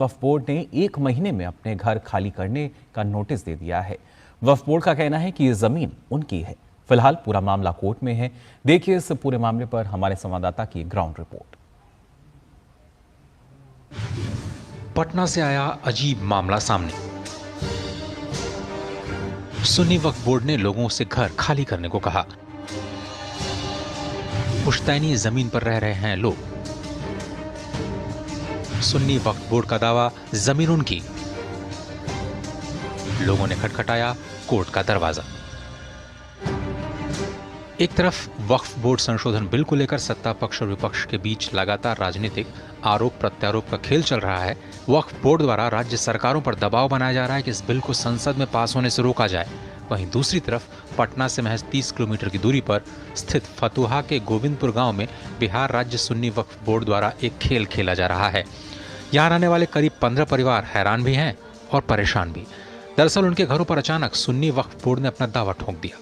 वक्फ board ने 1 महीने में अपने घर खाली करने का नोटिस दे दिया है। वक्फ बोर्ड का कहना है कि ये जमीन उनकी है। फिलहाल पूरा मामला कोर्ट में है। देखिए इस पूरे मामले पर हमारे संवाददाता की ग्राउंड रिपोर्ट। पटना से आया अजीब मामला सामने। सुन्नी वक्फ बोर्ड ने लोगों से घर खाली करने को कहा। पुश्तैनी जमीन पर रह रहे हैं लोग। सुन्नी वक्फ बोर्ड का दावा, जमीन उनकी। लोगों ने खटखटाया कोर्ट का दरवाजा। एक तरफ वक्फ बोर्ड संशोधन बिल को लेकर सत्ता पक्ष और विपक्ष के बीच लगातार राजनीतिक आरोप प्रत्यारोप का खेल चल रहा है। वक्फ बोर्ड द्वारा राज्य सरकारों पर दबाव बनाया जा रहा है कि इस बिल को संसद में पास होने से रोका जाए। वहीं दूसरी तरफ पटना से महज 30 किलोमीटर की दूरी पर स्थित फतुहा के गोविंदपुर गांव में बिहार राज्य सुन्नी वक्फ बोर्ड द्वारा एक खेल खेला जा रहा है। यहां रहने वाले करीब 15 परिवार हैरान भी हैं और परेशान भी। दरअसल उनके घरों पर अचानक सुन्नी वक्फ बोर्ड ने अपना दावा ठोक दिया।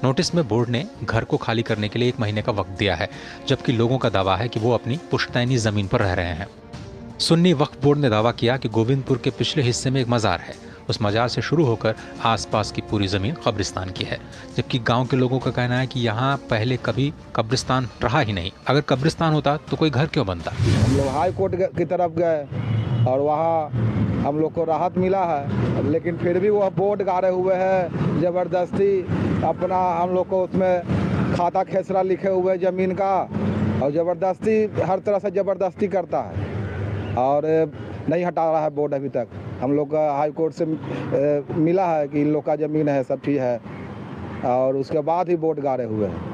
नोटिस में बोर्ड ने घर को खाली करने के लिए 1 महीने का वक्त दिया है, जबकि लोगों का दावा है कि वो अपनी पुश्तैनी जमीन पर रह रहे हैं। सुन्नी वक्फ बोर्ड ने दावा किया कि गोविंदपुर के पिछले हिस्से में एक मजार है। उस मजार से शुरू होकर आसपास की पूरी जमीन कब्रिस्तान की है, जबकि गांव के लोगों का कहना है कि यहाँ पहले कभी कब्रिस्तान रहा ही नहीं। अगर कब्रिस्तान होता तो कोई घर क्यों बनता। हम लोग हाई कोर्ट की तरफ गए और वहाँ हम लोग को राहत मिला है, लेकिन फिर भी वह बोर्ड गाड़े हुए हैं ज़बरदस्ती अपना। हम लोग को उसमें खाता खेसरा लिखे हुए ज़मीन का, और ज़बरदस्ती हर तरह से ज़बरदस्ती करता है और नहीं हटा रहा है बोर्ड अभी तक। हम लोग का हाई कोर्ट से मिला है कि इन लोग का ज़मीन है, सब ठीक है, और उसके बाद ही बोर्ड गाड़े हुए हैं।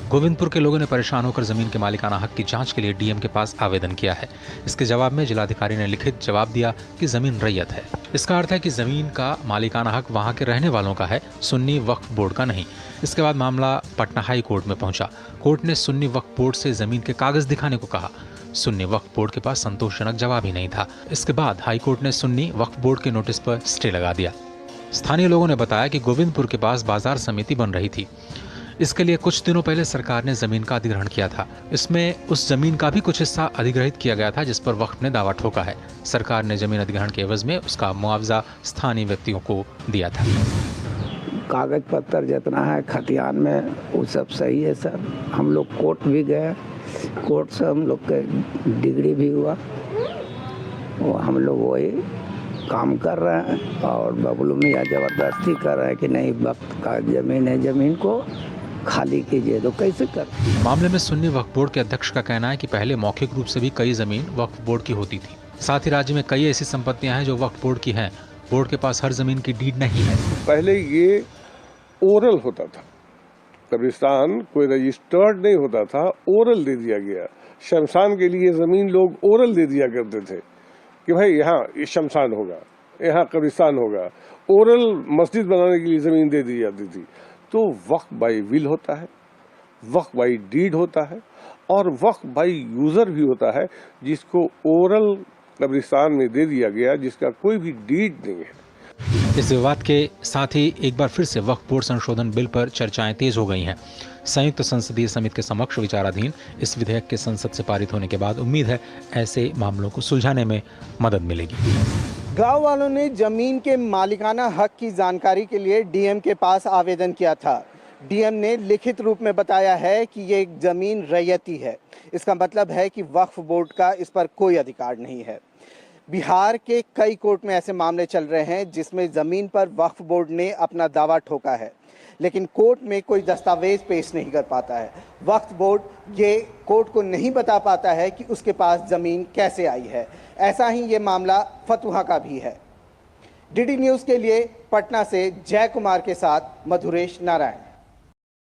गोविंदपुर के लोगों ने परेशान होकर जमीन के मालिकाना हक की जांच के लिए डीएम के पास आवेदन किया है। इसके जवाब में जिलाधिकारी ने लिखित जवाब दिया कि जमीन रैयत है। इसका अर्थ है कि जमीन का मालिकाना हक वहां के रहने वालों का है, सुन्नी वक्फ बोर्ड का नहीं। इसके बाद मामला पटना हाई कोर्ट में पहुंचा। कोर्ट ने सुन्नी वक्फ बोर्ड से जमीन के कागज दिखाने को कहा। सुन्नी वक्फ बोर्ड के पास संतोषजनक जवाब ही नहीं था। इसके बाद हाई कोर्ट ने सुन्नी वक्फ बोर्ड के नोटिस पर स्टे लगा दिया। स्थानीय लोगों ने बताया कि गोविंदपुर के पास बाजार समिति बन रही थी। इसके लिए कुछ दिनों पहले सरकार ने जमीन का अधिग्रहण किया था। इसमें उस जमीन का भी कुछ हिस्सा अधिग्रहित किया गया था, जिस पर वक्फ ने दावा ठोका है। सरकार ने जमीन अधिग्रहण के एवज में उसका मुआवजा स्थानीय व्यक्तियों को दिया था। कागज पत्तर जितना है खतियान में वो सब सही है सर। हम लोग कोर्ट भी गए, कोर्ट से हम लोग के डिग्री भी हुआ। वो हम लोग वही काम कर रहे हैं और बबलू मियाँ ज़बरदस्ती कर रहे हैं कि नहीं वक्त का ज़मीन है, ज़मीन को खाली कीजिए। तो कैसे कर। मामले में सुन्नी वक्फ बोर्ड के अध्यक्ष का कहना है कि पहले मौखिक रूप से भी कई जमीन वक्फ बोर्ड की होती थी। साथ ही राज्य में कई ऐसी संपत्तियां हैं जो वक्फ बोर्ड की हैं। बोर्ड के पास हर जमीन की डीड नहीं है। पहले ये ओरल होता था, कब्रिस्तान कोई रजिस्टर्ड नहीं होता था, ओरल दे दिया गया। शमशान के लिए जमीन लोग ओरल दे दिया करते थे कि भाई यहाँ शमशान होगा, यहाँ कब्रिस्तान होगा। ओरल मस्जिद बनाने के लिए जमीन दे दी जाती थी। तो वक्फ बाई विल होता है, वक्फ बाई डीड होता है और वक्फ बाई यूजर भी होता है, जिसको ओरल कब्रिस्तान में दे दिया गया, जिसका कोई भी डीड नहीं है। इस विवाद के साथ ही एक बार फिर से वक्फ बोर्ड संशोधन बिल पर चर्चाएं तेज हो गई हैं। संयुक्त संसदीय समिति के समक्ष विचाराधीन इस विधेयक के संसद से पारित होने के बाद उम्मीद है ऐसे मामलों को सुलझाने में मदद मिलेगी। गांव वालों ने जमीन के मालिकाना हक की जानकारी के लिए डीएम के पास आवेदन किया था। डीएम ने लिखित रूप में बताया है कि ये जमीन रैयती है। इसका मतलब है कि वक्फ बोर्ड का इस पर कोई अधिकार नहीं है। बिहार के कई कोर्ट में ऐसे मामले चल रहे हैं जिसमें जमीन पर वक्फ बोर्ड ने अपना दावा ठोका है, लेकिन कोर्ट में कोई दस्तावेज पेश नहीं कर पाता है। वक्फ बोर्ड ये कोर्ट को नहीं बता पाता है कि उसके पास जमीन कैसे आई है। ऐसा ही ये मामला फतुहा का भी है। डीडी न्यूज़ के लिए पटना से जय कुमार के साथ मधुरेश नारायण।